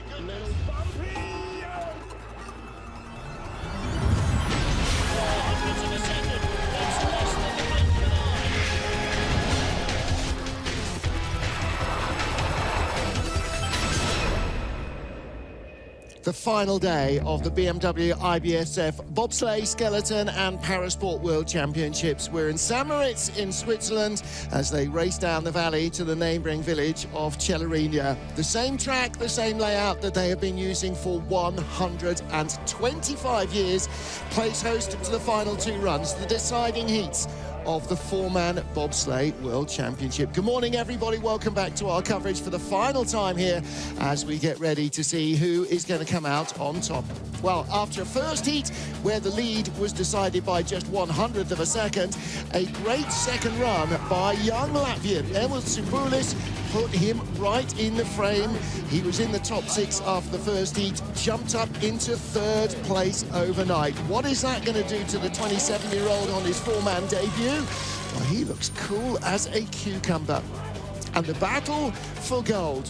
Little bumpy. Hundredths of a second. That's less than the blink of an eye. The final day of the BMW IBSF Bobsleigh, Skeleton and Parasport World Championships. We're in St. Moritz in Switzerland as they race down the valley to the neighbouring village of Celerina. The same track, the same layout that they have been using for 125 years plays host to the final two runs, the deciding heats of the four-man Bobsleigh World Championship. Good morning, everybody. Welcome back to our coverage for the final time here as we get ready to see who is going to come out on top. Well, after a first heat where the lead was decided by just 1/100th of a second, a great second run by young Latvian Emils Cipulis put him right in the frame. He was in the top 6 after the first heat, jumped up into 3rd place overnight. What is that going to do to the 27-year-old on his four-man debut? Well, he looks cool as a cucumber. And the battle for gold.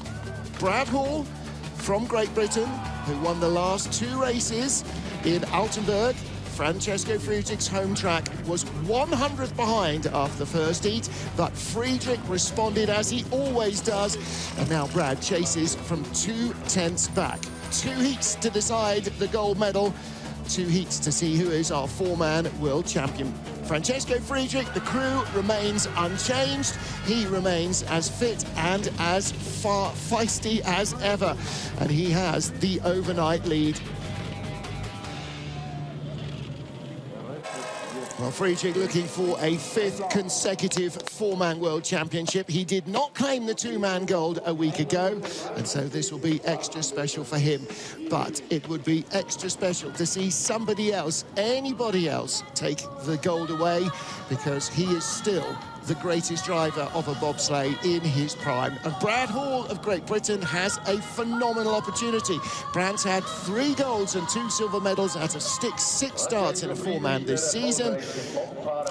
Brad Hall from Great Britain, who won the last 2 races in Altenburg, Francesco Friedrich's home track, was 100th behind after the first heat, but Friedrich responded as he always does, and now Brad chases from 2 tenths back. 2 heats to decide the gold medal, 2 heats to see who is our four-man world champion. Francesco Friedrich, the crew remains unchanged. He remains as fit and as feisty as ever, and he has the overnight lead. Well, Friedrich looking for a 5th consecutive four-man world championship. He did not claim the 2-man gold a week ago, and so this will be extra special for him. But it would be extra special to see somebody else, anybody else, take the gold away, because he is still the greatest driver of a bobsleigh in his prime. And Brad Hall of Great Britain has a phenomenal opportunity. Brad's had 3 golds and 2 silver medals out of 6 starts in a four-man this season.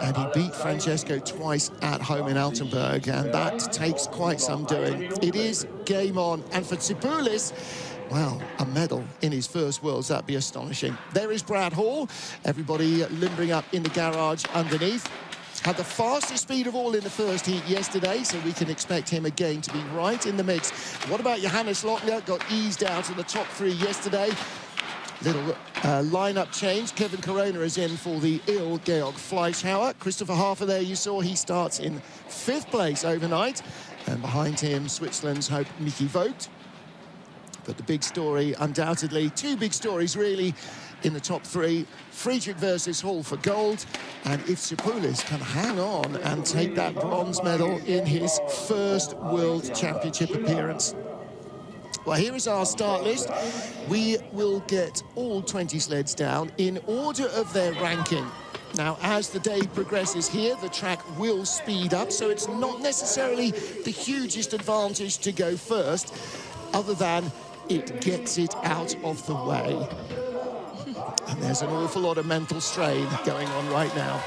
And he beat Francesco twice at home in Altenburg, and that takes quite some doing. It is game on. And for Cipulis, well, a medal in his first Worlds, that'd be astonishing. There is Brad Hall, everybody limbering up in the garage underneath. Had the fastest speed of all in the first heat yesterday, so we can expect him again to be right in the mix. What about Johannes Lochner? Got eased out of the top 3 yesterday. Little lineup change. Kevin Corona is in for the ill Georg Fleischhauer. Christoph Hafer there, you saw, he starts in 5th place overnight. And behind him, Switzerland's hope, Vogt. But the big story, undoubtedly, 2 big stories really in the top 3. Friedrich versus Hall for gold. And if Cipulis can hang on and take that bronze medal in his first World Championship appearance. Well, here is our start list. We will get all 20 sleds down in order of their ranking. Now, as the day progresses here, the track will speed up, so it's not necessarily the hugest advantage to go first, other than it gets it out of the way. And there's an awful lot of mental strain going on right now.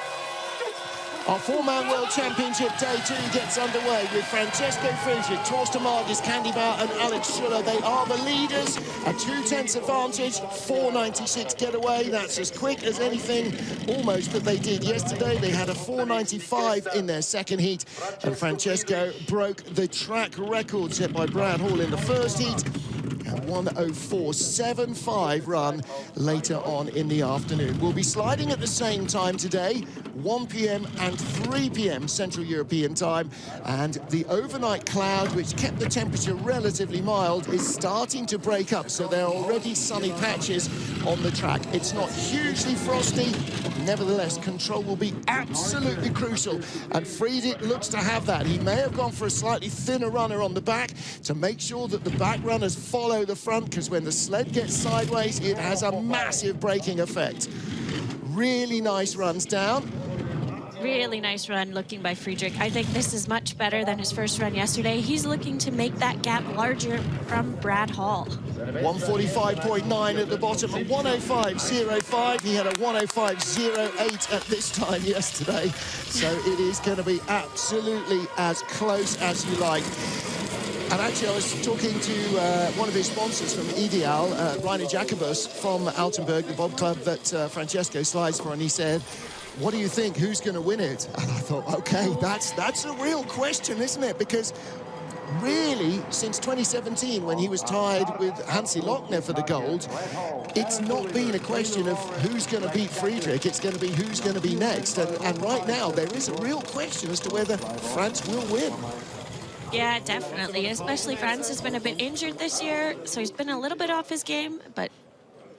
Our four-man World Championship Day 2 gets underway with Francesco Friedrich, Torsten Margis, Candy Bauer and Alex Schuller. They are the leaders, a 2 tenths advantage, 4.96 getaway. That's as quick as anything almost that they did yesterday. They had a 4.95 in their second heat, and Francesco broke the track record set by Brad Hall in the first heat. A 1:04.75 run later on in the afternoon. We'll be sliding at the same time today, 1 p.m. and 3 p.m. Central European time, and the overnight cloud, which kept the temperature relatively mild, is starting to break up, so there are already sunny patches on the track. It's not hugely frosty, nevertheless control will be absolutely crucial, and Friedrich looks to have that. He may have gone for a slightly thinner runner on the back to make sure that the back runners follow the front, because when the sled gets sideways, it has a massive braking effect. Really nice runs down. Really nice run looking by Friedrich. I think this is much better than his first run yesterday. He's looking to make that gap larger from Brad Hall. 145.9 at the bottom, a 105.05. He had a 105.08 at this time yesterday. So it is going to be absolutely as close as you like. And actually, I was talking to one of his sponsors from Ideal, Rainer Jacobus from Altenburg, the Bob club that Francesco slides for, and he said, what do you think? Who's going to win it? And I thought, okay, that's a real question, isn't it? Because really, since 2017, when he was tied with Hansi Lochner for the gold, it's not been a question of who's going to beat Friedrich. It's going to be who's going to be next. And right now, there is a real question as to whether France will win. Yeah, definitely. Especially Franz has been a bit injured this year, so he's been a little bit off his game, but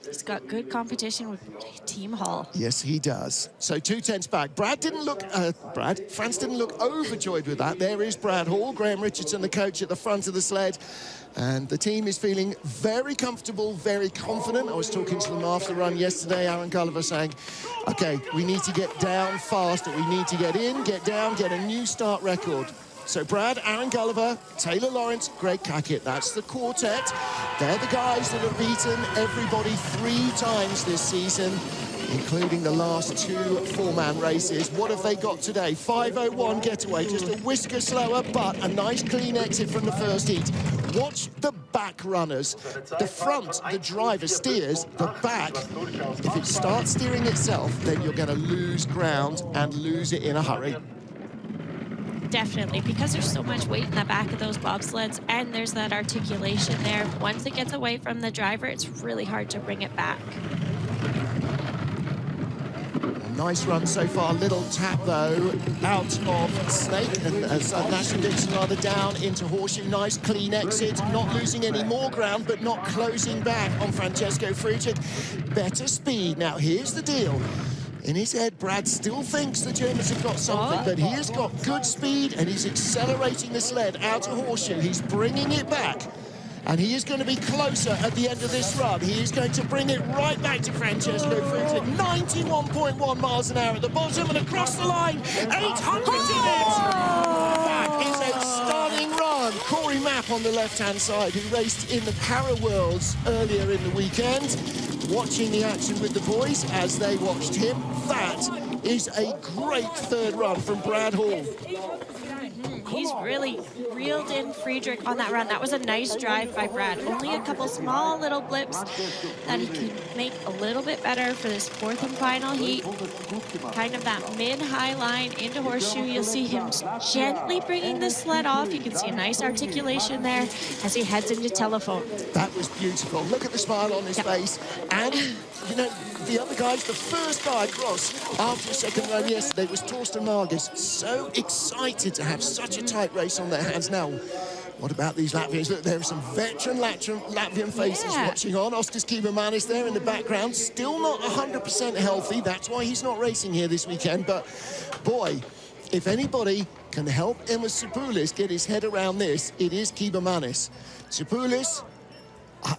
he's got good competition with Team Hall. Yes, he does. So 2/10 back. France didn't look overjoyed with that. There is Brad Hall, Graham Richardson, the coach, at the front of the sled. And the team is feeling very comfortable, very confident. I was talking to them after the run yesterday, Aaron Gulliver saying, okay, we need to get down faster. We need to get in, get down, get a new start record. So Brad, Aaron Gulliver, Taylor Lawrence, Greg Cackett, that's the quartet. They're the guys that have beaten everybody 3 times this season, including the last 2 4-man races. What have they got today? 5:01 getaway, just a whisker slower, but a nice clean exit from the first heat. Watch the back runners. The front, the driver steers. The back, if it starts steering itself, then you're going to lose ground and lose it in a hurry. Definitely, because there's so much weight in the back of those bobsleds, and there's that articulation there. Once it gets away from the driver, it's really hard to bring it back. Nice run so far. Little tap, though, out of Snake. And National Dixon rather down into Horseshoe. Nice clean exit. Not losing any more ground, but not closing back on Francesco Friedrich. Better speed. Now, here's the deal. In his head, Brad still thinks the Germans have got something, but he has got good speed, and he's accelerating the sled out of Horseshoe. He's bringing it back. And he is going to be closer at the end of this run. He is going to bring it right back to Francesco Friedrich. 91.1 miles an hour at the bottom and across the line. 800 in it. That is a stunning run. Corey Mapp on the left-hand side, who raced in the Para Worlds earlier in the weekend. Watching the action with the boys as they watched him. That is a great 3rd run from Brad Hall. He's really reeled in Friedrich on that run. That was a nice drive by Brad. Only a couple small little blips that he could make a little bit better for this 4th and final heat. Kind of that mid-high line into Horseshoe. You'll see him gently bringing the sled off. You can see a nice articulation there as he heads into telephone. That was beautiful. Look at the smile on his face. And, you know, the other guys, the first guy across after the 2nd run yesterday was Torsten Margus. So excited to have such a tight race on their hands. Now, what about these Latvians? Look, there are some veteran Latvian faces watching on. Oskars Kībermanis there in the background, still not 100% healthy. That's why he's not racing here this weekend. But, boy, if anybody can help Emils Cipulis get his head around this, it is Kībermanis. Cipulis,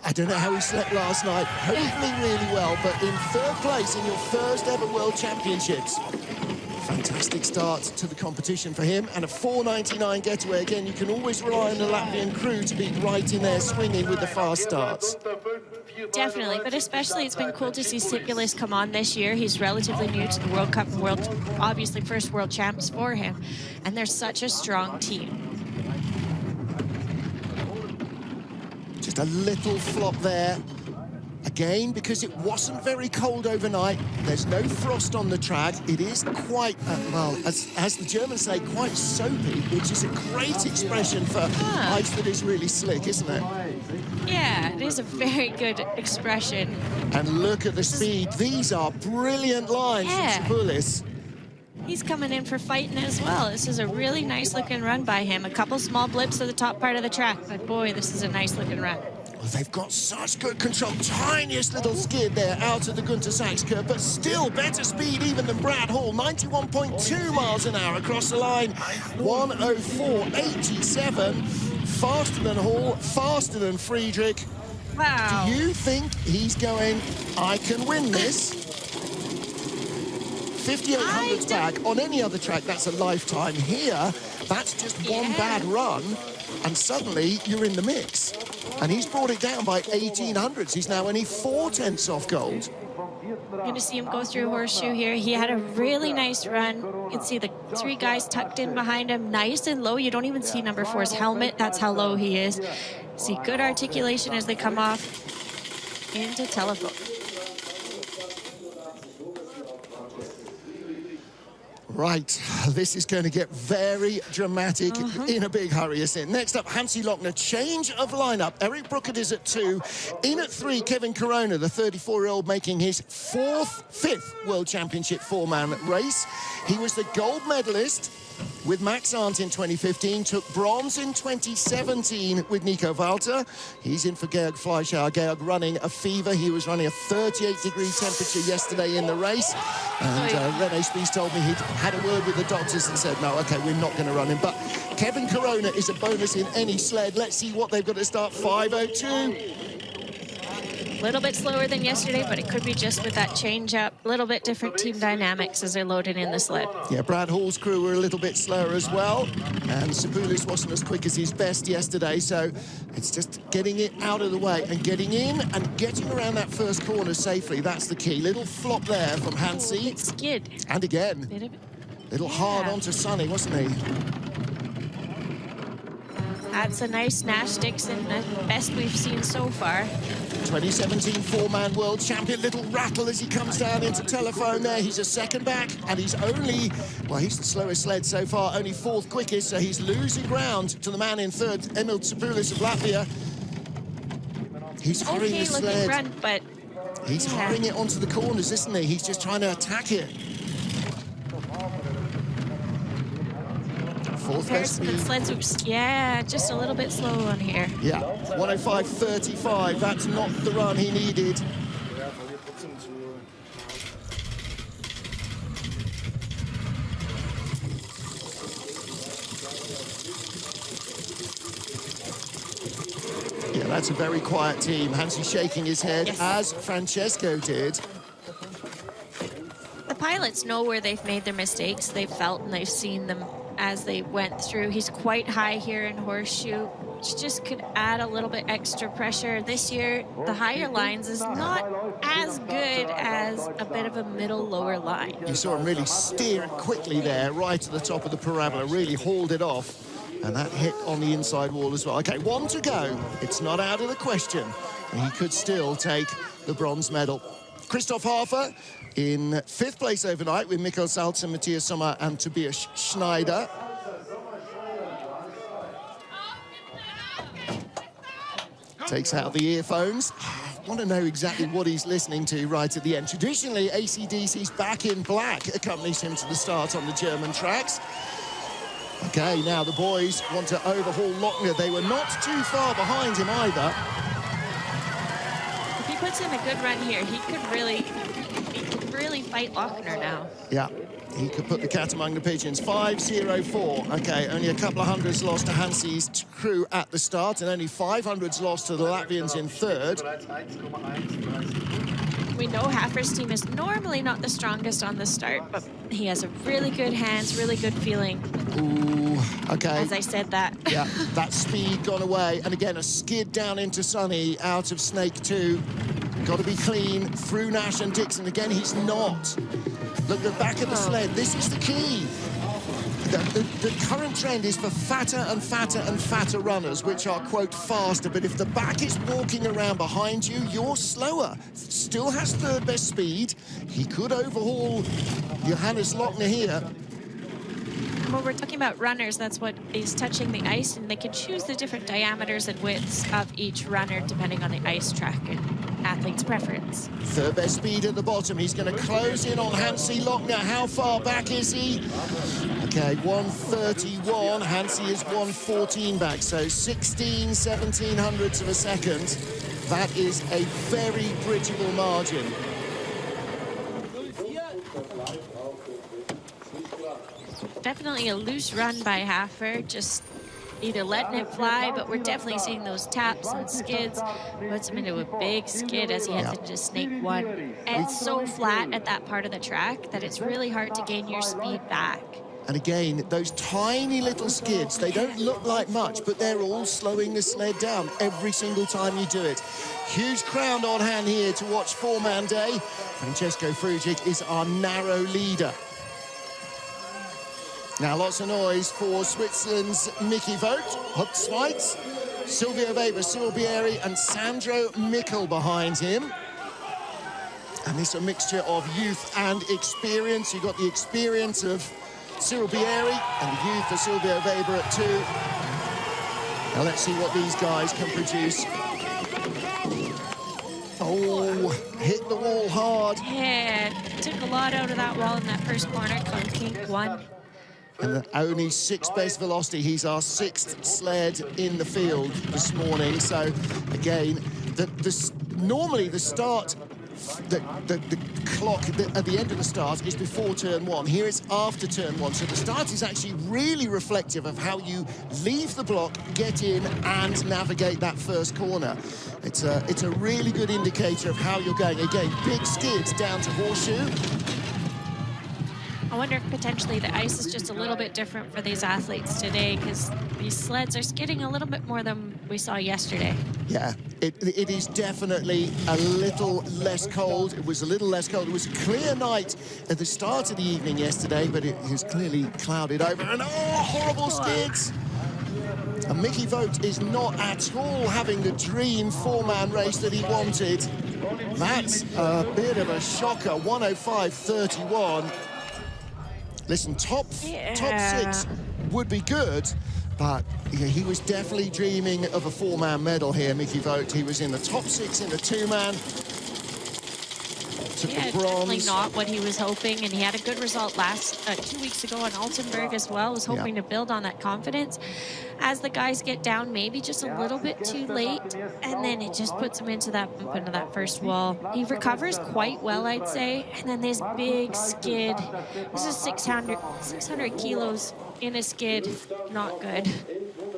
I don't know how he slept last night. Hopefully really well, but in 3rd place in your first ever World Championships. Fantastic start to the competition for him, and a 4:99 getaway. Again, you can always rely on the Latvian crew to be right in there swinging with the fast starts. Definitely, but especially it's been cool to see Cipulis come on this year. He's relatively new to the World Cup and obviously first World Champs for him, and they're such a strong team. Just a little flop there. Again, because it wasn't very cold overnight, there's no frost on the track. It is quite, well, as the Germans say, quite soapy, which is a great expression for ice that is really slick, isn't it? Yeah, it is a very good expression. And look at the speed. These are brilliant lines from Cipulis. He's coming in for fighting as well. This is a really nice looking run by him. A couple small blips at the top part of the track, but boy, this is a nice looking run. Well, they've got such good control. Tiniest little skid there out of the Gunter Sachs curve, but still better speed even than Brad Hall. 91.2 miles an hour across the line. 104.87. Faster than Hall, faster than Friedrich. Wow. Do you think he's going, I can win this? 5,800's back. On any other track, that's a lifetime. Here, that's just one bad run, and suddenly you're in the mix. And he's brought it down by 1,800s. He's now only 4/10 off gold. You're going to see him go through Horseshoe here. He had a really nice run You can see the 3 guys tucked in behind him, nice and low. You don't even see number 4's helmet. That's how low he is. See good articulation as they come off into telephone. Right, this is going to get very dramatic in a big hurry. Next up, Emils Lochner, change of lineup. Eric Brookett is at 2. In at 3, Kevin Corona, the 34-year-old, making his 5th World Championship 4-man race. He was the gold medalist with Max Arndt in 2015, took bronze in 2017 with Nico Walter. He's in for Georg Fleischauer. Georg running a fever. He was running a 38-degree temperature yesterday in the race. And René Spies told me he'd had a word with the doctors and said, no, OK, we're not going to run him. But Kevin Corona is a bonus in any sled. Let's see what they've got to start. 5:02. A little bit slower than yesterday, but it could be just with that change up. A little bit different team dynamics as they're loading in the sled. Yeah, Brad Hall's crew were a little bit slower as well. And Cipulis wasn't as quick as his best yesterday. So it's just getting it out of the way and getting in and getting around that first corner safely. That's the key. Little flop there from Hansi. Skid. And again, little hard onto Sonny, wasn't he? That's a nice Nash Dixon, the best we've seen so far. 2017 4-man world champion. Little rattle as he comes down into telephone there. He's a second back, and he's only, well, he's the slowest sled so far, only 4th quickest, so he's losing ground to the man in 3rd, Emils Cipulis of Latvia. He's hurrying the sled. Run, but he's hurrying it onto the corners, isn't he? He's just trying to attack it. 4th best speed. Sleds, oops. Yeah, just a little bit slow on here. Yeah, 105.35. That's not the run he needed. Yeah, that's a very quiet team. Hansi shaking his head, as Francesco did. The pilots know where they've made their mistakes. They've felt and they've seen them as they went through. He's quite high here in Horseshoe, which just could add a little bit extra pressure. This year, the higher lines is not as good as a bit of a middle lower line. You saw him really steer it quickly there, right at the top of the parabola, really hauled it off. And that hit on the inside wall as well. Okay, 1 to go. It's not out of the question. And he could still take the bronze medal. Christoph Hafer in 5th place overnight with Mikkel Salzen, Matthias Sommer and Tobias Schneider. Takes out the earphones. I want to know exactly what he's listening to right at the end. Traditionally, AC/DC's Back in Black accompanies him to the start on the German tracks. Okay, now the boys want to overhaul Lochner. They were not too far behind him either. If he puts in a good run here, he could really fight Lochner now. Yeah, he could put the cat among the pigeons. 5:04. Okay, only a couple of hundreds lost to Hansi's crew at the start, and only 500s lost to the Latvians in 3rd. We know Hafer's team is normally not the strongest on the start, but he has a really good hands, really good feeling. Ooh, okay. As I said that. Yeah, that speed gone away. And again, a skid down into Sonny out of Snake 2. Got to be clean through Nash and Dixon. Again, he's not. Look, the back of the sled. This is the key. The current trend is for fatter and fatter and fatter runners, which are, quote, faster. But if the back is walking around behind you, you're slower. Still has 3rd best speed. He could overhaul Johannes Lochner here. When we're talking about runners, that's what is touching the ice, and they can choose the different diameters and widths of each runner depending on the ice track and athlete's preference. 3rd best speed at the bottom. He's going to close in on Emils Lochner. How far back is he? Okay, 1:31. Hansi is 1:14 back, so 17 hundredths of a second. That is a very bridgeable margin. Definitely a loose run by Hafer, just either letting it fly, but we're definitely seeing those taps and skids. Puts him into a big skid as he heads into Snake 1. And it's so flat at that part of the track that it's really hard to gain your speed back. And again, those tiny little skids, they don't look like much, but they're all slowing the sled down every single time you do it. Huge crowd on hand here to watch 4-man day. Francesco Friedrich is our narrow leader. Now lots of noise for Switzerland's Mickey Vogt, Schweiz, Silvio Weber, Silbieri and Sandro Mickel behind him. And this is a mixture of youth and experience. You've got the experience of Cyril Bieri and the youth of Silvio Weber at 2. Now let's see what these guys can produce. Oh, hit the wall hard. Yeah, took a lot out of that wall in that first corner. Kink won. And only 6 base velocity. He's our 6th sled in the field this morning. So again, normally the start, the clock at the end of the start is before turn 1. Here it's after turn 1. So the start is actually really reflective of how you leave the block, get in and navigate that first corner. It's a really good indicator of how you're going. Again, big skids down to Horseshoe. I wonder if potentially the ice is just a little bit different for these athletes today, because these sleds are skidding a little bit more than we saw yesterday. Yeah, it is definitely a little less cold. It was a little less cold. It was a clear night at the start of the evening yesterday, but it is clearly clouded over. And horrible skids! And Mickey Vogt is not at all having the dream 4-man race that he wanted. That's a bit of a shocker, 105.31. Listen, top 6 would be good, but he was definitely dreaming of a 4-man medal here, Mickey Vogt. He was in the top 6 in the 2-man. Took the bronze. Definitely not what he was hoping, and he had a good result 2 weeks ago in Altenburg as well. Was hoping to build on that confidence. As the guys get down, maybe just a little bit too late, and then it just puts him into that bump into that first wall. He recovers quite well, I'd say, and then this big skid. This is 600 kilos in a skid. Not good.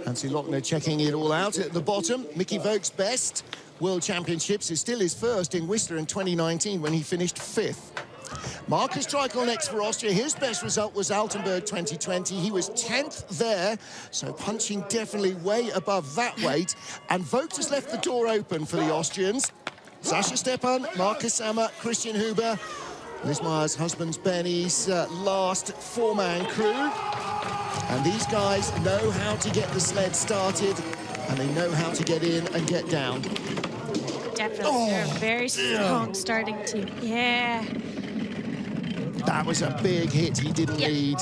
Emils Lochner checking it all out at the bottom. Mickey Vogt's best World Championships is still his first in Whistler in 2019 when he finished 5th. Markus Treichl next for Austria. His best result was Altenburg 2020. He was 10th there, so punching definitely way above that weight. And Vogt has left the door open for the Austrians. Sascha Stepan, Markus Sammer, Christian Huber, Liz Meyer's husband's Benny's last 4-man crew. And these guys know how to get the sled started, and they know how to get in and get down. Definitely, they're very strong starting to, That was a big hit he didn't need.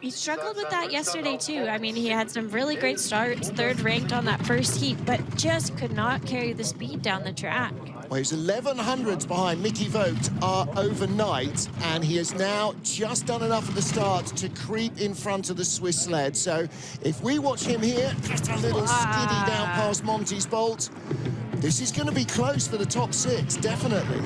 He struggled with that yesterday too. I mean, he had some really great starts, 3rd ranked on that first heat, but just could not carry the speed down the track. Well, he's 1100s behind Mickey Vogt overnight, and he has now just done enough at the start to creep in front of the Swiss sled. So if we watch him here, just a little skiddy down past Monty's Bolt, this is going to be close for the top 6, definitely.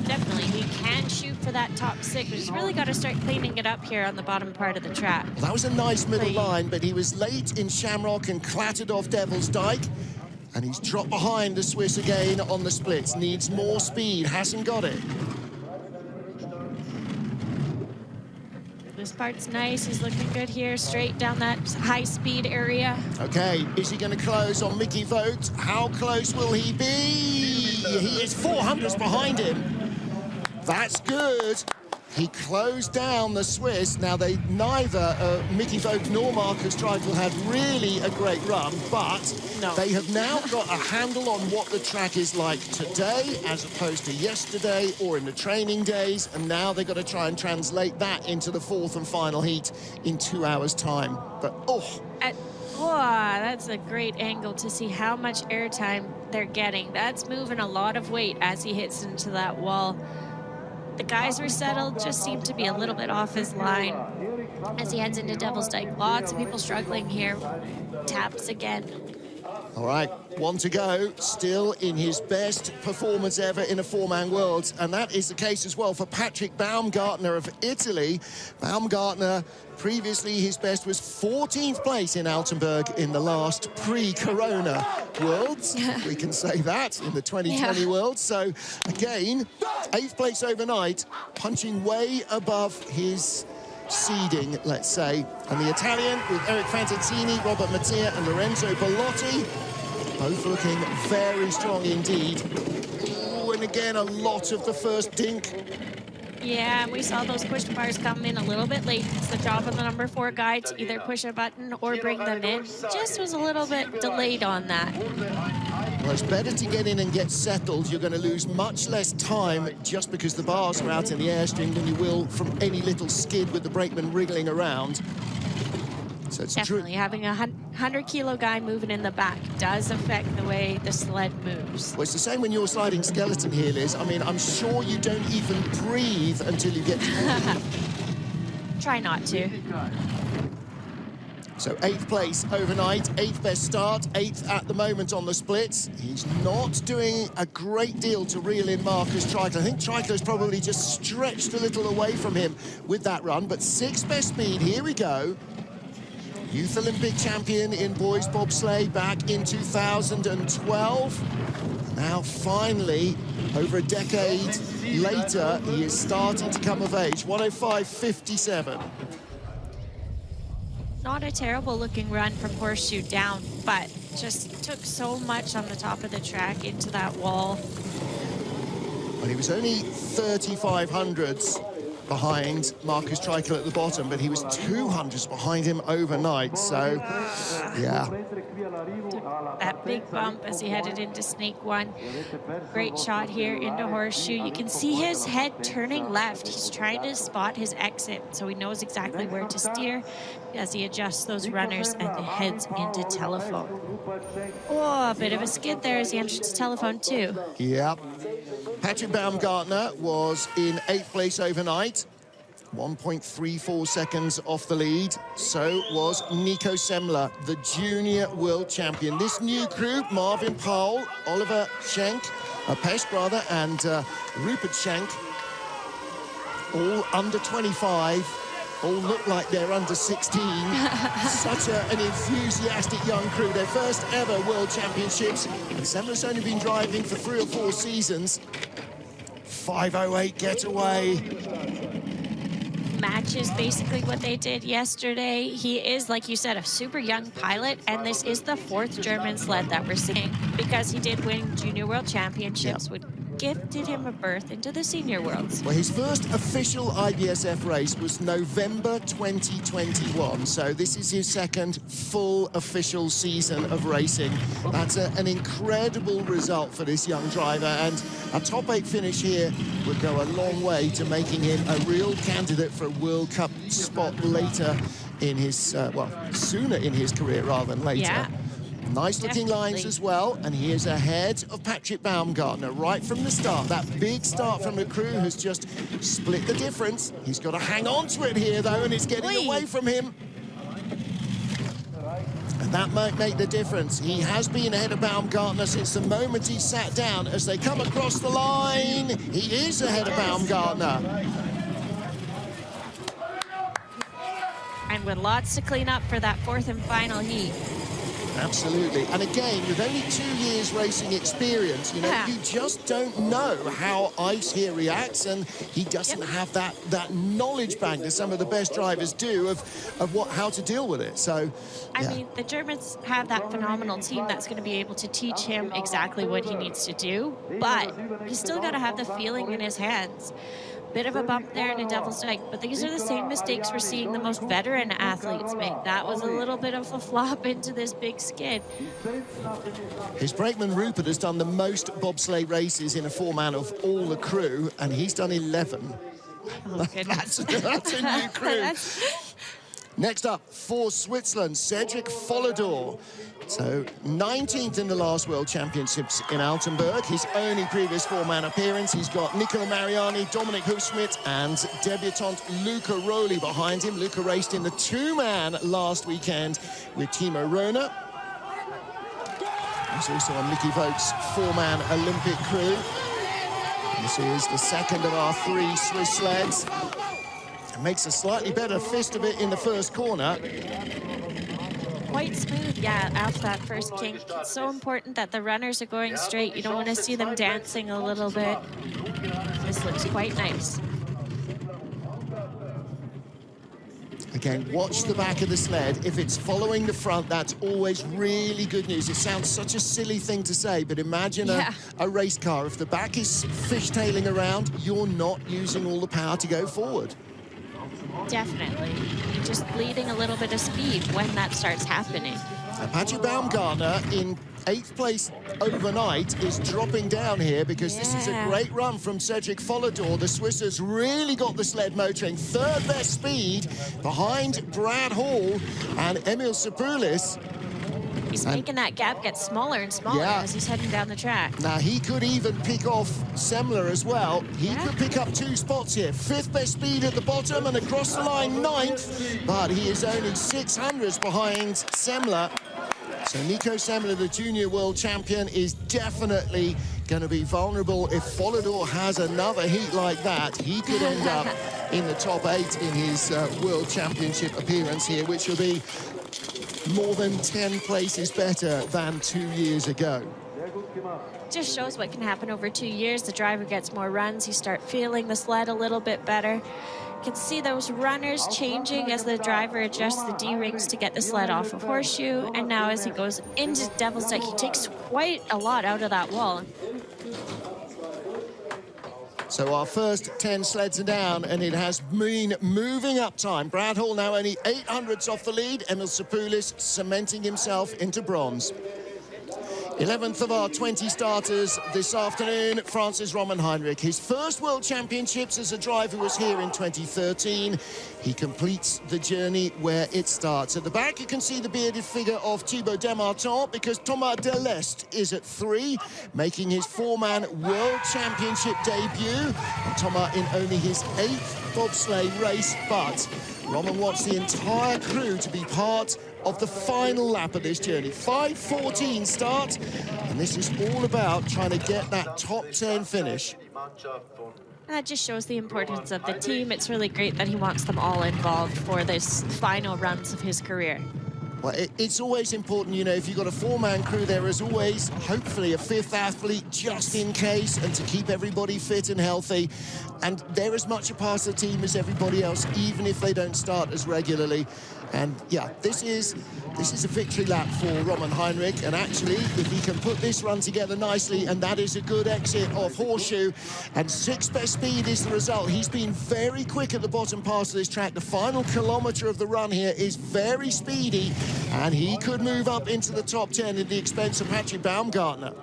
Definitely, he can shoot for that top 6. But he's really got to start cleaning it up here on the bottom part of the track. Well, that was a nice middle line, but he was late in Shamrock and clattered off Devil's Dyke. And he's dropped behind the Swiss again on the splits. Needs more speed, hasn't got it. This part's nice. He's looking good here, straight down that high-speed area. Okay, is he going to close on Mickey Vogt? How close will he be? He is 400s behind him. That's good. He closed down the Swiss. Now, neither Mickey Vogt nor Markus Treichl had really a great run, but they have now got a handle on what the track is like today as opposed to yesterday or in the training days, and now they've got to try and translate that into the 4th and final heat in 2 hours' time. But, that's a great angle to see how much airtime they're getting. That's moving a lot of weight as he hits into that wall. The guys were settled, just seemed to be a little bit off his line as he heads into Devil's Dyke. Lots of people struggling here. Taps again. All right, 1 to go. Still in his best performance ever in a 4-man world. And that is the case as well for Patrick Baumgartner of Italy. Baumgartner, previously his best was 14th place in Altenburg in the last pre-corona Worlds. We can say that in the 2020 Worlds. So again, 8th place overnight, punching way above his seeding, let's say. And the Italian with Eric Fantazzini, Robert Mattia and Lorenzo Bellotti, both looking very strong indeed. Ooh, and again, a lot of the first dink. Yeah, and we saw those push bars come in a little bit late. It's the job of the number 4 guy to either push a button or bring them in. Just was a little bit delayed on that. Well, it's better to get in and get settled. You're going to lose much less time just because the bars are out in the airstream than you will from any little skid with the brakeman wriggling around. So it's Definitely having a 100-kilo guy moving in the back does affect the way the sled moves. Well, it's the same when you're sliding skeleton here, Liz. I mean, I'm sure you don't even breathe until you get to Try not to. So 8th place overnight, 8th best start, 8th at the moment on the splits. He's not doing a great deal to reel in Markus Treichl. I think Treichl's probably just stretched a little away from him with that run, but 6th best speed, here we go. Youth Olympic champion in boys bobsleigh back in 2012. Now finally, over a decade later, he is starting to come of age. 105.57. Not a terrible looking run from Horseshoe down, but just took so much on the top of the track into that wall. Well, he was only 3,500ths behind Markus Treichl at the bottom, but he was 200s behind him overnight, so yeah. That big bump as he headed into Snake 1. Great shot here into Horseshoe. You can see his head turning left. He's trying to spot his exit, so he knows exactly where to steer as he adjusts those runners and heads into Telephone. Oh, a bit of a skid there as he enters to Telephone too. Yeah. Patrick Baumgartner was in 8th place overnight, 1.34 seconds off the lead. So was Nico Semler, the junior world champion. This new crew, Marvin Powell, Oliver Schenk, Pesh brother, and Rupert Schenk, all under 25, all look like they're under 16. Such an enthusiastic young crew. Their first ever world championships. And Semler's only been driving for 3 or 4 seasons. 5:08 getaway. Matches basically what they did yesterday. He is, like you said, a super young pilot, and this is the 4th German sled that we're seeing because he did win Junior World Championships, which gifted him a berth into the Senior Worlds. Well, his first official IBSF race was November 2021, so this is his second full official season of racing. That's an incredible result for this young driver, and a top 8 finish here would go a long way to making him a real candidate for a World Cup spot later in his, well, sooner in his career rather than later. Yeah. Nice looking lines as well, and he is ahead of Patrick Baumgartner right from the start. That big start from the crew has just split the difference. He's got to hang on to it here though, and it's getting away from him. And that might make the difference. He has been ahead of Baumgartner since the moment he sat down. As they come across the line, he is ahead of Baumgartner. And with lots to clean up for that 4th and final heat. Absolutely. And again, with only 2 years racing experience, you know, you just don't know how ice here reacts, and he doesn't have that knowledge bank that some of the best drivers do of how to deal with it. So, I mean, the Germans have that phenomenal team that's going to be able to teach him exactly what he needs to do, but he's still got to have the feeling in his hands. Bit of a bump there in a Devil's Dyke, but these are the same mistakes we're seeing the most veteran athletes make. That was a little bit of a flop into this big skid. His brakeman Rupert has done the most bobsleigh races in a 4-man of all the crew, and he's done 11. Oh, goodness. that's a new crew. Next up, for Switzerland, Cedric Follador. So 19th in the last World Championships in Altenburg. His only previous 4-man appearance. He's got Nicola Mariani, Dominic Hufschmidt, and debutant Luca Roli behind him. Luca raced in the 2-man last weekend with Timo Röner. He's also on Mickey Vogt's 4-man Olympic crew. This is the second of our 3 Swiss sleds. Makes a slightly better fist of it in the first corner. Quite smooth, yeah, after that first kink. It's so important that the runners are going straight. You don't want to see them dancing a little bit. This looks quite nice. Again, watch the back of the sled. If it's following the front, that's always really good news. It sounds such a silly thing to say, but imagine a race car. If the back is fishtailing around, you're not using all the power to go forward. Definitely. You're just bleeding a little bit of speed when that starts happening. And Patrick Baumgartner in 8th place overnight is dropping down here because this is a great run from Cedric Follador. The Swiss has really got the sled motoring. 3rd best speed behind Brad Hall and Emils Cipulis. He's making that gap get smaller and smaller as he's heading down the track. Now, he could even pick off Semler as well. He could pick up 2 spots here. 5th best speed at the bottom and across the line 9th, but he is only 600s behind Semler. So Nico Semler, the junior world champion, is definitely going to be vulnerable. If Follador has another heat like that, he could end up in the top 8 in his world championship appearance here, which will be more than 10 places better than 2 years ago. Just shows what can happen over 2 years. The driver gets more runs. You start feeling the sled a little bit better. You can see those runners changing as the driver adjusts the D-rings to get the sled off of horseshoe. And now as he goes into Devil's Dyke, he takes quite a lot out of that wall. So our first 10 sleds are down, and it has been moving up time. Brad Hall now only 800ths off the lead. Emils Cipulis cementing himself into bronze. 11th of our 20 starters this afternoon, Francis Roman Heinrich. His first World Championships as a driver was here in 2013. He completes the journey where it starts. At the back, you can see the bearded figure of Thibaut Demartin because Thomas Deleste is at 3, making his 4-man World Championship debut. And Thomas in only his 8th bobsleigh race, but Roman wants the entire crew to be part of the final lap of this journey. 5:14 start, and this is all about trying to get that top 10 finish. That just shows the importance of the team. It's really great that he wants them all involved for this final runs of his career. Well, it's always important, you know, if you've got a 4-man crew, there is always, hopefully, a 5th athlete just in case, and to keep everybody fit and healthy. And they're as much a part of the team as everybody else, even if they don't start as regularly. And yeah, this is a victory lap for Roman Heinrich. And actually, if he can put this run together nicely, and that is a good exit off horseshoe, and 6th best speed is the result. He's been very quick at the bottom part of this track. The final kilometre of the run here is very speedy, and he could move up into the top 10 at the expense of Patrick Baumgartner.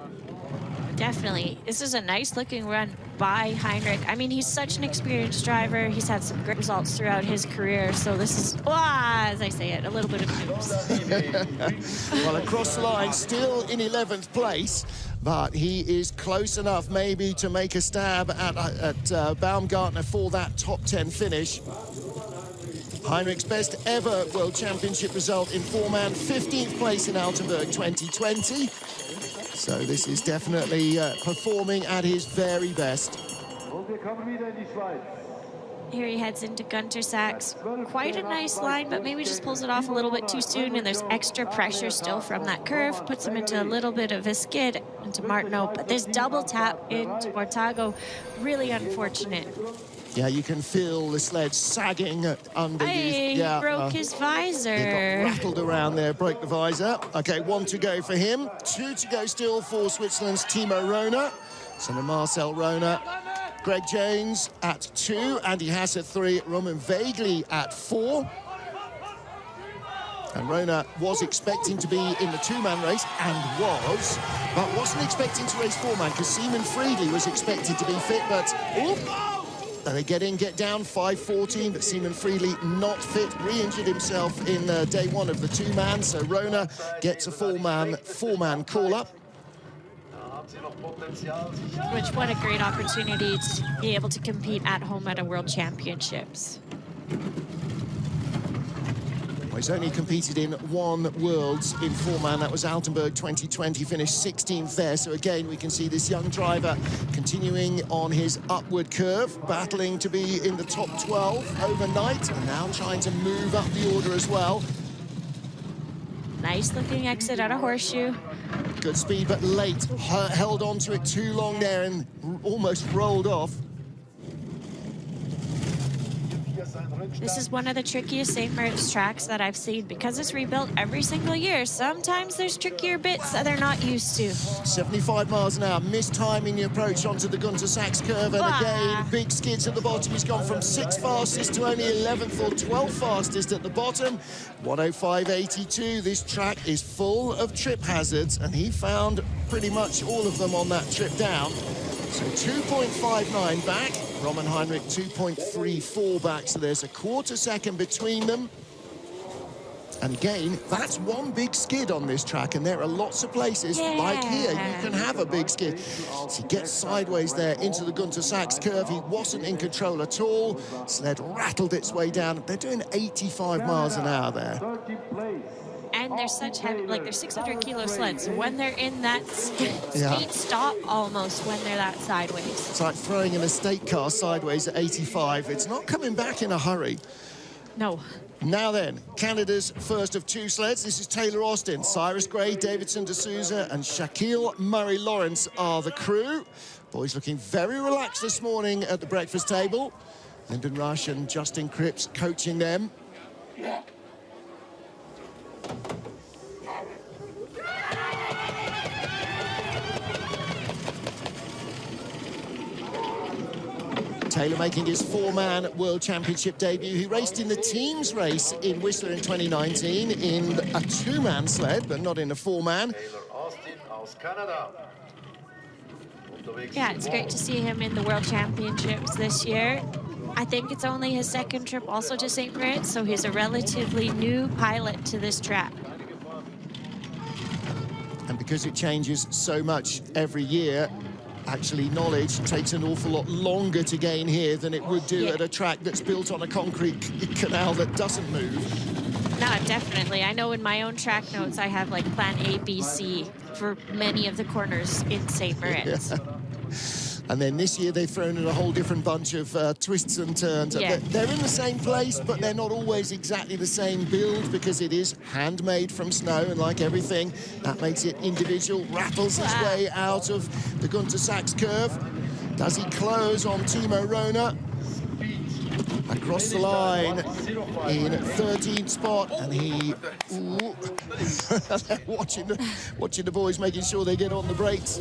Definitely. This is a nice looking run by Heinrich. I mean, he's such an experienced driver. He's had some great results throughout his career. So this is, as I say it, a little bit of oops. Well, across the line, still in 11th place, but he is close enough maybe to make a stab at Baumgartner for that top 10 finish. Heinrich's best ever World Championship result in 4-man, 15th place in Altenburg 2020. So this is definitely performing at his very best. Here he heads into Gunter Sachs. Quite a nice line, but maybe just pulls it off a little bit too soon, and there's extra pressure still from that curve. Puts him into a little bit of a skid into Martineau, but this double tap into Mortago, really unfortunate. Yeah, you can feel the sled sagging under He broke his visor. He got rattled around there, broke the visor. Okay, 1 to go for him. 2 to go still for Switzerland's Timo Röhner. So Marcel Röhner. Greg Janes at 2, Andy Haas at 3, Roman Veigli at 4. And Röhner was expecting to be in the 2-man race, and was, but wasn't expecting to race 4-man, because Simon Friedrich was expected to be fit, but... And they get down, 5:14, but Simon Friedrich not fit, re-injured himself in day 1 of the 2-man, so Röhner gets a 4-man call-up. Which, what a great opportunity to be able to compete at home at a World Championships. He's only competed in 1 Worlds in 4-man. That was Altenburg 2020, finished 16th there. So again, we can see this young driver continuing on his upward curve, battling to be in the top 12 overnight, and now trying to move up the order as well. Nice looking exit out of horseshoe. Good speed, but late. Held on to it too long there and almost rolled off. This is one of the trickiest St. Moritz tracks that I've seen because it's rebuilt every single year. Sometimes there's trickier bits that they're not used to. 75 miles an hour, mistiming the approach onto the Gunter Sachs curve, and again, big skids at the bottom. He's gone from 6th fastest to only 11th or 12th fastest at the bottom. 105.82. This track is full of trip hazards, and he found pretty much all of them on that trip down. So 2.59 back. Roman Heinrich 2.34 back, so there's a quarter second between them. And again, that's one big skid on this track, and there are lots of places, like here, you can have a big skid. So he gets sideways there into the Gunter Sachs curve. He wasn't in control at all. Sled rattled its way down. They're doing 85 miles an hour there. And they're such heavy, like they're 600 kilo sleds. So when they're in that speed stop almost when they're that sideways. It's like throwing an estate car sideways at 85. It's not coming back in a hurry. No. Now then, Canada's first of two sleds. This is Taylor Austin. Cyrus Gray, Davidson D'Souza and Shaquille Murray-Lawrence are the crew. Boys looking very relaxed this morning at the breakfast table. Lyndon Rush and Justin Cripps coaching them. Taylor making his four-man World Championship debut. He raced in the teams race in Whistler in 2019 in a two-man sled, but not in a four-man. Yeah, it's great to see him in the World Championships this year. I think it's only his second trip also to St. Moritz, so he's a relatively new pilot to this track. And because it changes so much every year, actually knowledge takes an awful lot longer to gain here than it would do at a track that's built on a concrete canal that doesn't move. No, definitely. I know in my own track notes I have like plan A, B, C for many of the corners in St. Moritz. And then this year they've thrown in a whole different bunch of twists and turns. Yeah. They're in the same place, but they're not always exactly the same build because it is handmade from snow, and like everything, that makes it individual. Rattles his way out of the Gunter Sachs curve. Does he close on Timo Rona? Across the line in 13th spot, and he watching the boys making sure they get on the brakes.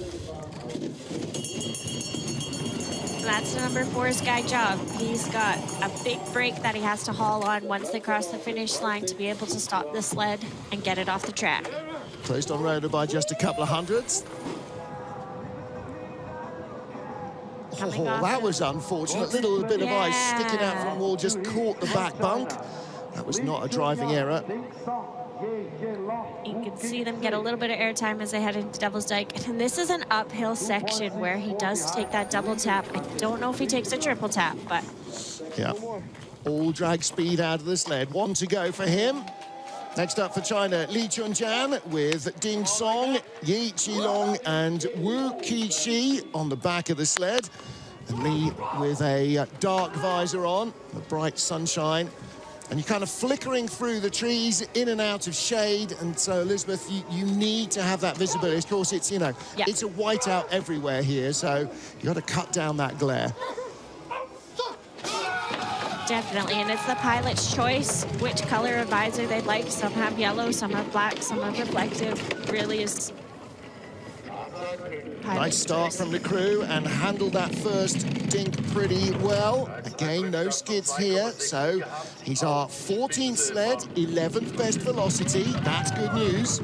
That's number 4's guy job. He's got a big brake that he has to haul on once they cross the finish line to be able to stop the sled and get it off the track. Closed on Rona by just a couple of hundredths. Oh, that was unfortunate. Little bit of ice sticking out from the wall, just caught the back bunk. That was not a driving error. You can see them get a little bit of airtime as they head into Devil's Dyke. And this is an uphill section where he does take that double tap. I don't know if he takes a triple tap, but... Yeah, all drag speed out of the sled. One to go for him. Next up for China, Li Chunjian with Ding Song, Yi Qilong and Wu Qixi on the back of the sled. And Li with a dark visor on, the bright sunshine. And you're kind of flickering through the trees, in and out of shade. And so, Elizabeth, you need to have that visibility. Of course, it's, you know, it's a whiteout everywhere here, so you've got to cut down that glare. Definitely, and it's the pilot's choice which color of visor they'd like. Some have yellow, some have black, some have reflective. Really is... Nice start from the crew and handled that first dink pretty well. Again, no skids here, so he's our 14th sled, 11th best velocity. That's good news.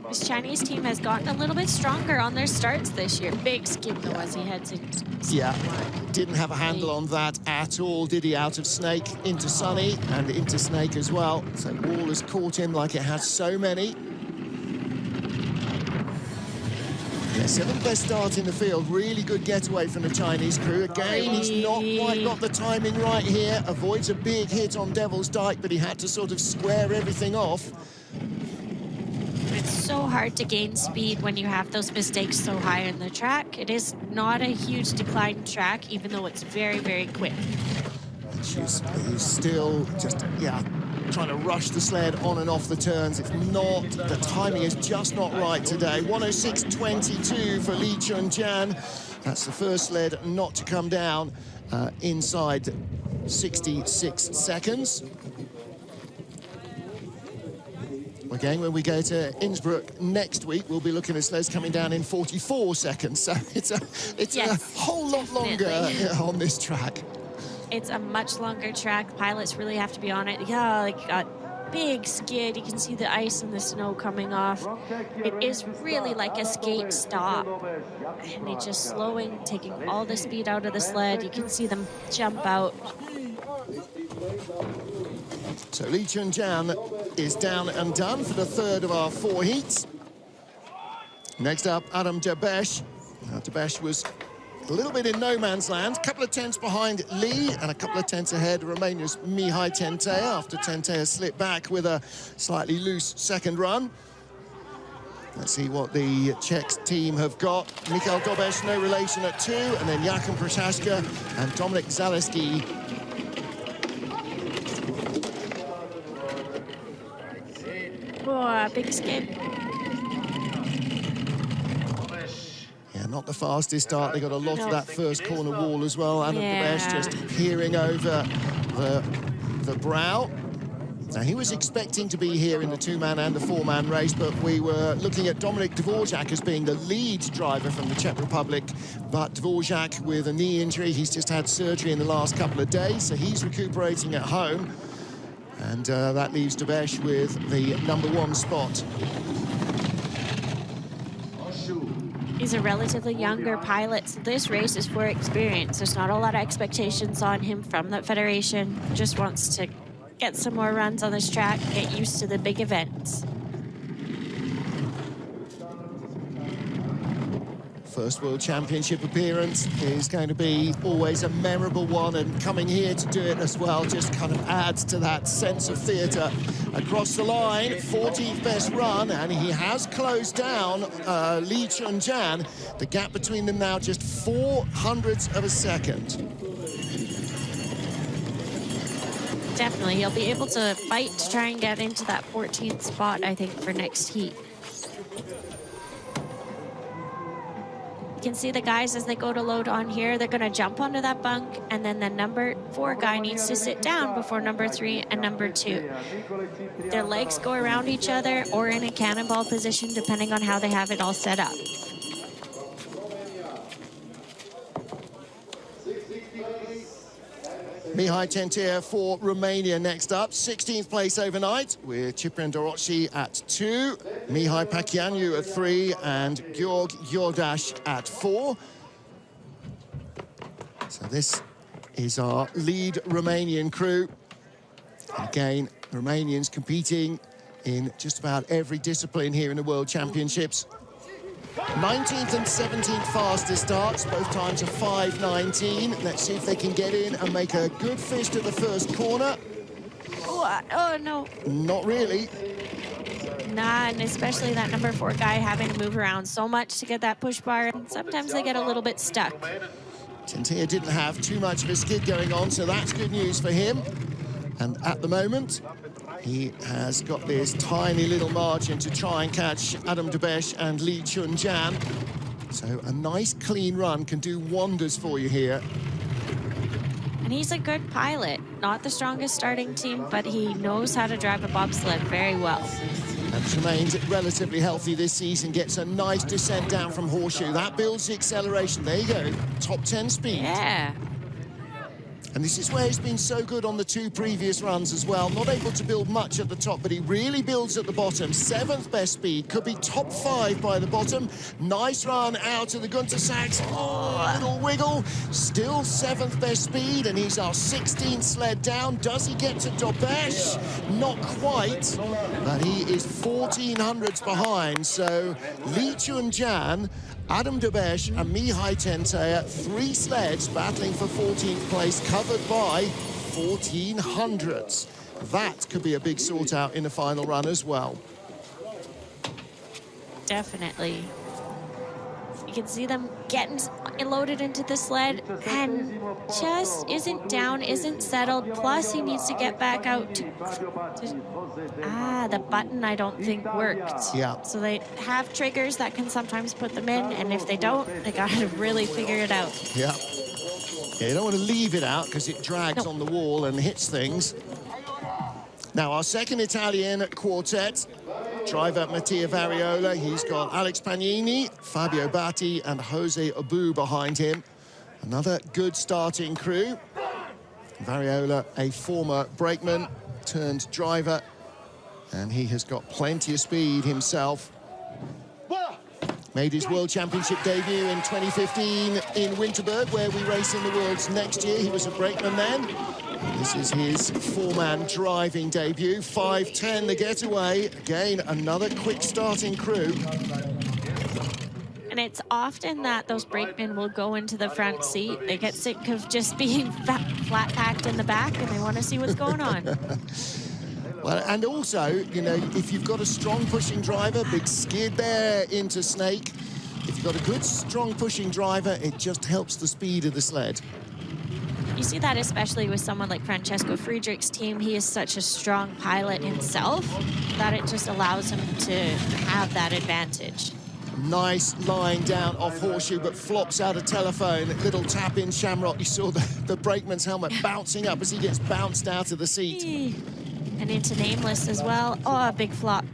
This Chinese team has gotten a little bit stronger on their starts this year. Big skid, though, as he heads into... Didn't have a handle on that at all, did he? Out of Snake into Sunny and into Snake as well. So all has caught him like it has so many. Yeah, 7th best start in the field. Really good getaway from the Chinese crew. Again, he's not quite got the timing right here. Avoids a big hit on Devil's Dyke, but he had to sort of square everything off. It's so hard to gain speed when you have those mistakes so high in the track. It is not a huge decline track, even though it's very, very quick. He's still just, trying to rush the sled on and off the turns. It's not, the timing is just not right today. 106.22 for Li Chunjian. That's the first sled not to come down inside 66 seconds. Again, when we go to Innsbruck next week, we'll be looking at sleds coming down in 44 seconds. So it's Yes, a whole lot longer on this track. It's a much longer track. Pilots really have to be on it. Yeah, like a big skid. You can see the ice and the snow coming off. It is really like a skate stop. And they're just slowing, taking all the speed out of the sled. You can see them jump out. So Lee Chun-jan is down and done for the third of our 4 heats. Next up, Adam Debesh. Now, Debesh was a little bit in no man's land. A couple of tenths behind Lee and a couple of tenths ahead Romania's Mihai Tentea after Tentea slipped back with a slightly loose second run. Let's see what the Czech team have got. Michal Dobesh, no relation at 2, and then Jakub Prochaska and Dominik Zaleski. Oh, big skid. Yeah, not the fastest start. They got a lot of that first corner wall as well. Adam Debesh just peering over the brow. Now, he was expecting to be here in the 2-man and the 4-man race, but we were looking at Dominik Dvorak as being the lead driver from the Czech Republic. But Dvorak with a knee injury, he's just had surgery in the last couple of days, so he's recuperating at home. And that leaves Debesh with the #1 spot. He's a relatively younger pilot, so this race is for experience. There's not a lot of expectations on him from the federation. Just wants to get some more runs on this track, get used to the big events. First World Championship appearance is going to be always a memorable one, and coming here to do it as well just kind of adds to that sense of theatre. Across the line, 14th best run, and he has closed down Lee Chun-jan. The gap between them now just 0.04 of a second. Definitely, he'll be able to fight to try and get into that 14th spot, I think, for next heat. You can see the guys as they go to load on here, they're going to jump onto that bunk, and then the #4 guy needs to sit down before #3 and #2. Their legs go around each other or in a cannonball position, depending on how they have it all set up. Mihai Tentea for Romania next up. 16th place overnight with Ciprian Doroci at 2, Mihai Pakianu at 3, and Georg Jordash at 4. So this is our lead Romanian crew. Again, Romanians competing in just about every discipline here in the World Championships. 19th and 17th fastest starts, both times are 5:19. Let's see if they can get in and make a good fist at the first corner. Oh no. Not really. Nah, and especially that #4 guy having to move around so much to get that push bar. Sometimes they get a little bit stuck. Tentea didn't have too much of a skid going on, so that's good news for him. And at the moment, he has got this tiny little margin to try and catch Adam Debesh and Lee Chun-jan. So a nice clean run can do wonders for you here. And he's a good pilot. Not the strongest starting team, but he knows how to drive a bobsled very well. And remains relatively healthy this season, gets a nice descent down from Horseshoe. That builds the acceleration. There you go, top 10 speed. Yeah. And this is where he's been so good on the 2 previous runs as well. Not able to build much at the top, but he really builds at the bottom. 7th best speed, could be top 5 by the bottom. Nice run out of the Gunter Sachs. Oh, a little wiggle. Still 7th best speed, and he's our 16th sled down. Does he get to Dobesh? Not quite, but he is 1400s behind. So Lee Chun-jan, Adam Debesh and Mihai Tentea, 3 sleds battling for 14th place, covered by 1400s. That could be a big sort out in the final run as well. Definitely. You can see them getting loaded into the sled and just isn't down, isn't settled. Plus, he needs to get back out to the button I don't think worked. Yeah. So they have triggers that can sometimes put them in, and if they don't, they got to really figure it out. Yeah. Yeah, you don't want to leave it out because it drags on the wall and hits things. Now, our second Italian quartet, driver Mattia Variola. He's got Alex Pagnini, Fabio Batti, and Jose Abu behind him. Another good starting crew. Variola, a former brakeman turned driver, and he has got plenty of speed himself. Made his World Championship debut in 2015 in Winterberg, where we race in the Worlds next year. He was a brakeman then. And this is his four-man driving debut. 5:10 the getaway. Again, another quick starting crew. And it's often that those brakemen will go into the front seat. They get sick of just being flat-packed in the back, and they want to see what's going on. Well, and also, you know, if you've got a strong pushing driver, big skid there into Snake. If you've got a good, strong pushing driver, it just helps the speed of the sled. You see that especially with someone like Francesco Friedrich's team. He is such a strong pilot himself that it just allows him to have that advantage. Nice line down off Horseshoe, but flops out a telephone. Little tap in Shamrock. You saw the brakeman's helmet bouncing up as he gets bounced out of the seat. And into Nameless as well. Oh, a big flop.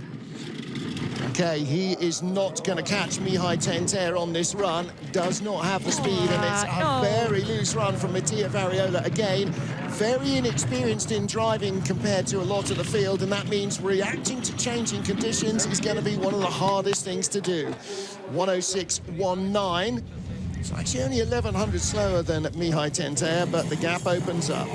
Okay, he is not going to catch Mihai Tenter on this run. Does not have the speed, and it's a very loose run from Mattia Variola again. Very inexperienced in driving compared to a lot of the field, and that means reacting to changing conditions is going to be one of the hardest things to do. 106.19. It's actually only 1100 slower than Mihai Tenter, but the gap opens up.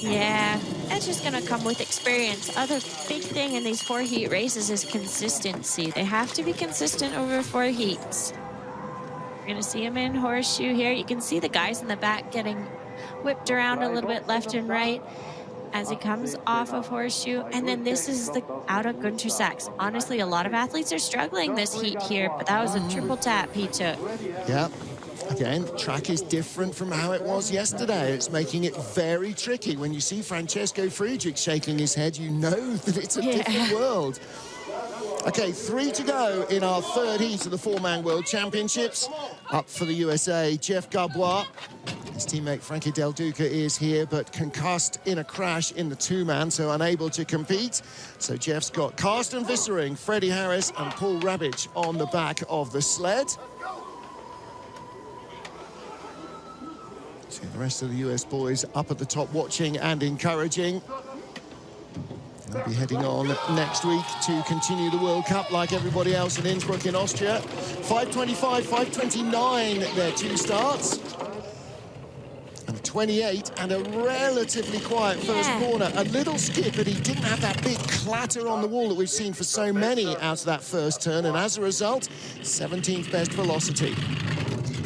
Yeah, that's just going to come with experience. Other big thing in these 4 heat races is consistency. They have to be consistent over 4 heats. You're going to see him in Horseshoe here. You can see the guys in the back getting whipped around a little bit left and right as he comes off of Horseshoe. And then this is the out of Gunter Sachs. Honestly, a lot of athletes are struggling this heat here, but that was a triple tap he took. Yeah. Again, track is different from how it was yesterday. It's making it very tricky. When you see Francesco Friedrich shaking his head, you know that it's a different world. Okay, 3 to go in our third heat of the 4-man World Championships. Up for the USA, Jeff Gabois. His teammate Frankie Del Duca is here, but concussed in a crash in the 2-man, so unable to compete. So Jeff's got Carsten Vissering, Freddie Harris, and Paul Rabich on the back of the sled. See the rest of the US boys up at the top watching and encouraging. They'll be heading on next week to continue the World Cup like everybody else in Innsbruck in Austria. 5:25, 5:29, their 2 starts. And a 28 and a relatively quiet first corner. A little skip, but he didn't have that big clatter on the wall that we've seen for so many out of that first turn. And as a result, 17th best velocity.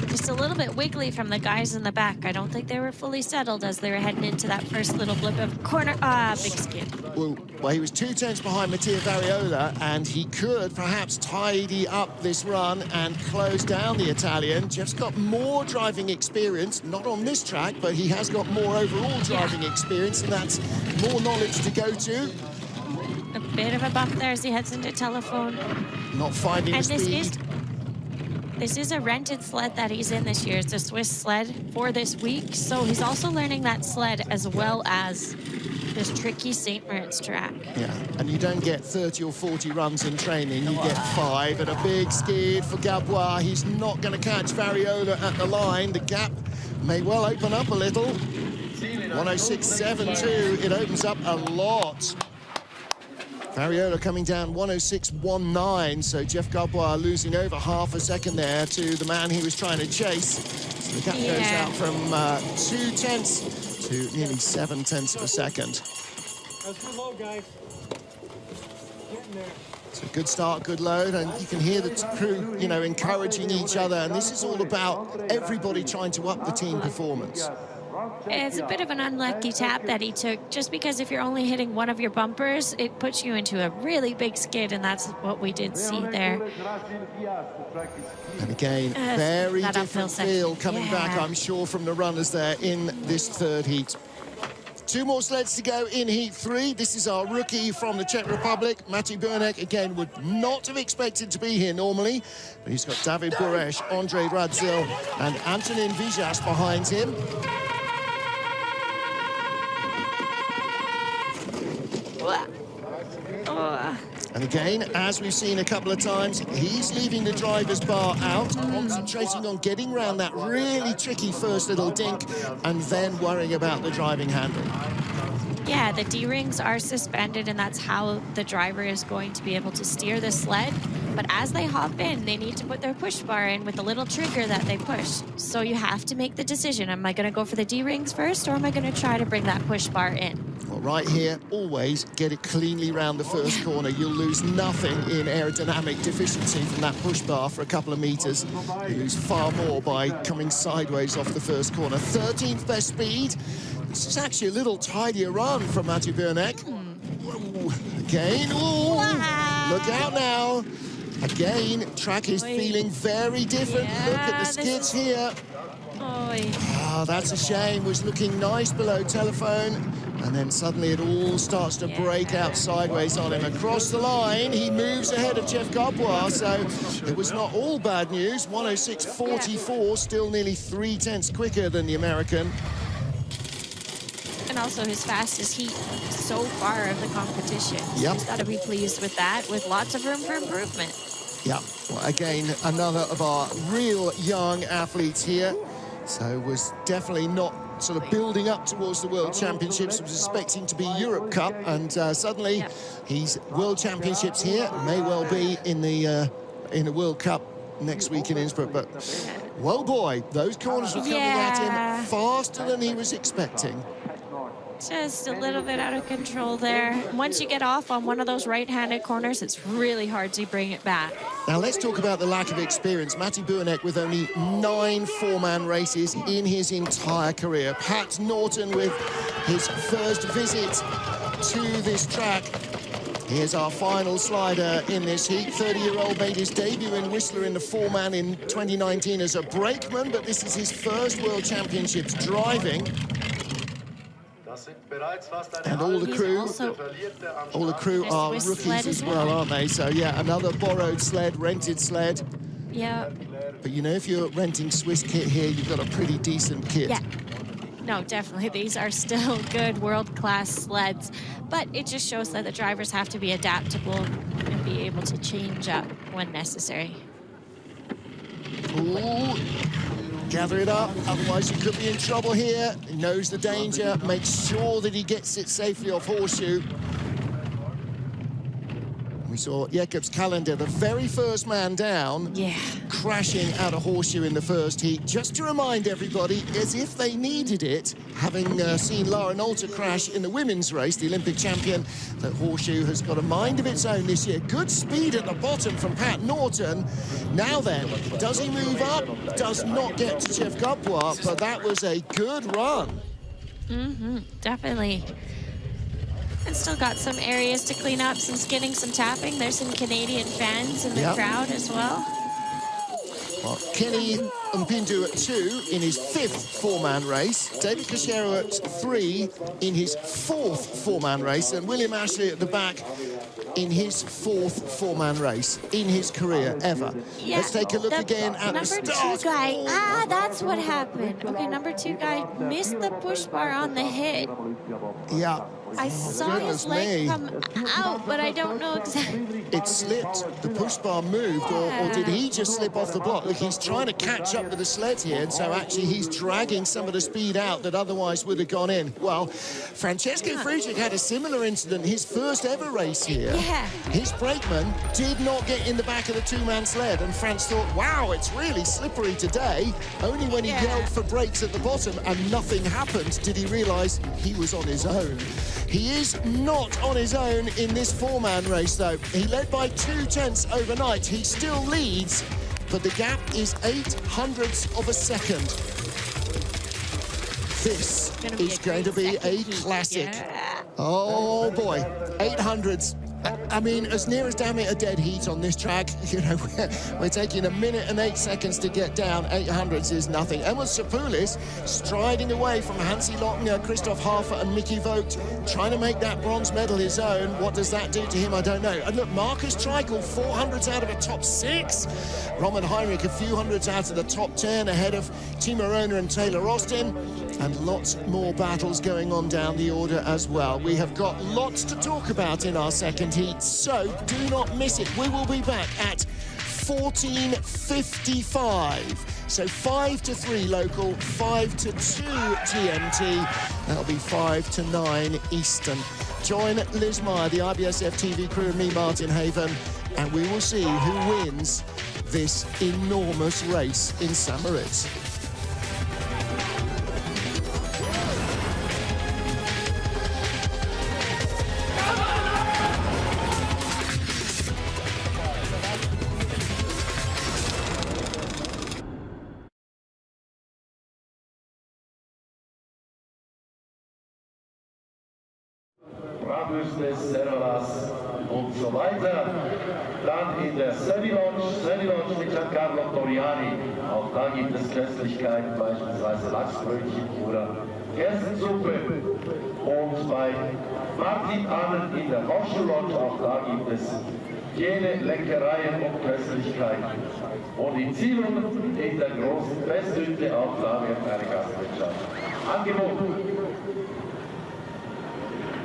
Just a little bit wiggly from the guys in the back. I don't think they were fully settled as they were heading into that first little blip of corner. Big skid. Well, he was 2 tenths behind Mattia Variola, and he could perhaps tidy up this run and close down the Italian. Jeff's got more driving experience, not on this track, but he has got more overall driving experience, and that's more knowledge to go to. A bit of a bump there as he heads into telephone. Not finding the speed. This is a rented sled that he's in this year. It's a Swiss sled for this week. So he's also learning that sled as well as this tricky St. Moritz track. Yeah, and you don't get 30 or 40 runs in training. You get 5, and a big skid for Gabois. He's not going to catch Variola at the line. The gap may well open up a little. 106.72, it opens up a lot. Variola coming down 106.19, so Jeff Gabois losing over half a second there to the man he was trying to chase. So the gap goes out from 2 tenths to nearly 7 tenths of a second. That's good load, guys. Getting there. So good start, good load, and you can hear the crew, you know, encouraging each other, and this is all about everybody trying to up the team performance. It's a bit of an unlucky tap that he took, just because if you're only hitting one of your bumpers, it puts you into a really big skid, and that's what we did see there. And again, very different feel coming back, I'm sure, from the runners there in this third heat. 2 more sleds to go in Heat 3. This is our rookie from the Czech Republic. Matej Bernek, again, would not have expected to be here normally. But he's got David Bureš, Ondřej Radzil, and Antonín Vížas behind him. And again, as we've seen a couple of times, he's leaving the driver's bar out, concentrating on getting around that really tricky first little dink, and then worrying about the driving handle. Yeah, the D-rings are suspended, and that's how the driver is going to be able to steer the sled. But as they hop in, they need to put their push bar in with the little trigger that they push. So you have to make the decision. Am I going to go for the D-rings first, or am I going to try to bring that push bar in? Well, right here, always get it cleanly round the first corner. You'll lose nothing in aerodynamic deficiency from that push bar for a couple of meters. You lose far more by coming sideways off the first corner. 13th best speed. This is actually a little tidier run from Matej Bernek. Again, look out now. Again, track is feeling very different. Yeah, look at the skids here. That's a shame. Was looking nice below telephone, and then suddenly it all starts to break out sideways on him. Across the line, he moves ahead of Jeff Gabouin, so it was not all bad news. 106.44, still nearly 3/10 quicker than the American. And also his fastest heat so far of the competition. So he's got to be pleased with that, with lots of room for improvement. Yeah, well, again, another of our real young athletes here. So was definitely not sort of building up towards the World Championships, was expecting to be Europe Cup, and suddenly he's World Championships here, may well be in the World Cup next week in Innsbruck. But, well, boy, those corners were coming at him faster than he was expecting. Just a little bit out of control there. Once you get off on one of those right-handed corners, it's really hard to bring it back. Now let's talk about the lack of experience. Matej Bernek with only 9 four-man races in his entire career. Pat Norton with his first visit to this track. Here's our final slider in this heat. 30-year-old made his debut in Whistler in the four-man in 2019 as a brakeman, but this is his first World Championships driving. And all the crew are rookies as well, aren't they? So yeah, another borrowed sled, rented sled. Yeah. But you know, if you're renting Swiss kit here, you've got a pretty decent kit. Yeah. No, definitely. These are still good world-class sleds. But it just shows that the drivers have to be adaptable and be able to change up when necessary. Ooh. Gather it up, otherwise you could be in trouble here. He knows the danger, makes sure that he gets it safely off horseshoe. We saw Jakob's calendar, the very first man down, crashing out of horseshoe in the first heat. Just to remind everybody, as if they needed it, having seen Lara Nolte crash in the women's race, the Olympic champion, that horseshoe has got a mind of its own this year. Good speed at the bottom from Pat Norton. Now then, does he move up? Does not get to Jeff Gabouin, but that was a good run. Definitely. And still got some areas to clean up, some skidding, some tapping. There's some Canadian fans in the crowd as well. Well, Kenny Mpindu at 2 in his 5th four-man race. David Cachero at 3 in his 4th four-man race. And William Ashley at the back in his 4th four-man race in his career ever. Yeah, let's take a look again at the start. Number 2 guy, that's what happened. Okay, number 2 guy missed the push bar on the hit. Yeah. I saw his leg come out, but I don't know exactly. It slipped, the push bar moved, or did he just slip off the block? Look, he's trying to catch up with the sled here, and so actually he's dragging some of the speed out that otherwise would have gone in. Well, Francesco Friedrich had a similar incident, his first ever race here. Yeah. His brakeman did not get in the back of the two-man sled, and Franz thought, wow, it's really slippery today. Only when he yelled for brakes at the bottom and nothing happened did he realise he was on his own. He is not on his own in this four-man race, though. He led by 2/10 overnight. He still leads, but the gap is 0.08 of a second. This is going to be a classic. Yeah. Oh, boy. 0.08. I mean, as near as damn it a dead heat on this track. You know, we're taking 1 minute and 8 seconds to get down. 800s is nothing. Emils Cipulis striding away from Johannes Lochner, Christoph Hafer and Mickey Vogt, trying to make that bronze medal his own. What does that do to him? I don't know. And look, Markus Treichl, 400s out of a top 6. Roman Heinrich, a few hundreds out of the top 10, ahead of Timo Rohner and Taylor Austin. And lots more battles going on down the order as well. We have got lots to talk about in our second heat, so do not miss it. We will be back at 14:55. So 5 to 3 local, 5 to 2 TMT. That'll be 5 to 9 Eastern. Join Liz Meyer, the IBSF TV crew, and me, Martin Haven, and we will see who wins this enormous race in St. Moritz. Des Serveras und so weiter. Dann in der Semi-Launch mit Giancarlo Toriani. Auch da gibt es Köstlichkeiten, beispielsweise Lachsbrötchen oder Gerstensuppe. Und bei Martin Annen in der Hochschullaunch, auch da gibt es jene Leckereien und Köstlichkeiten. Und die Zielung in der großen Festhütte, auch da wird eine Gastwirtschaft angeboten.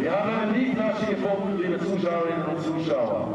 Wir haben eine Liegtasche gefunden, liebe Zuschauerinnen und Zuschauer.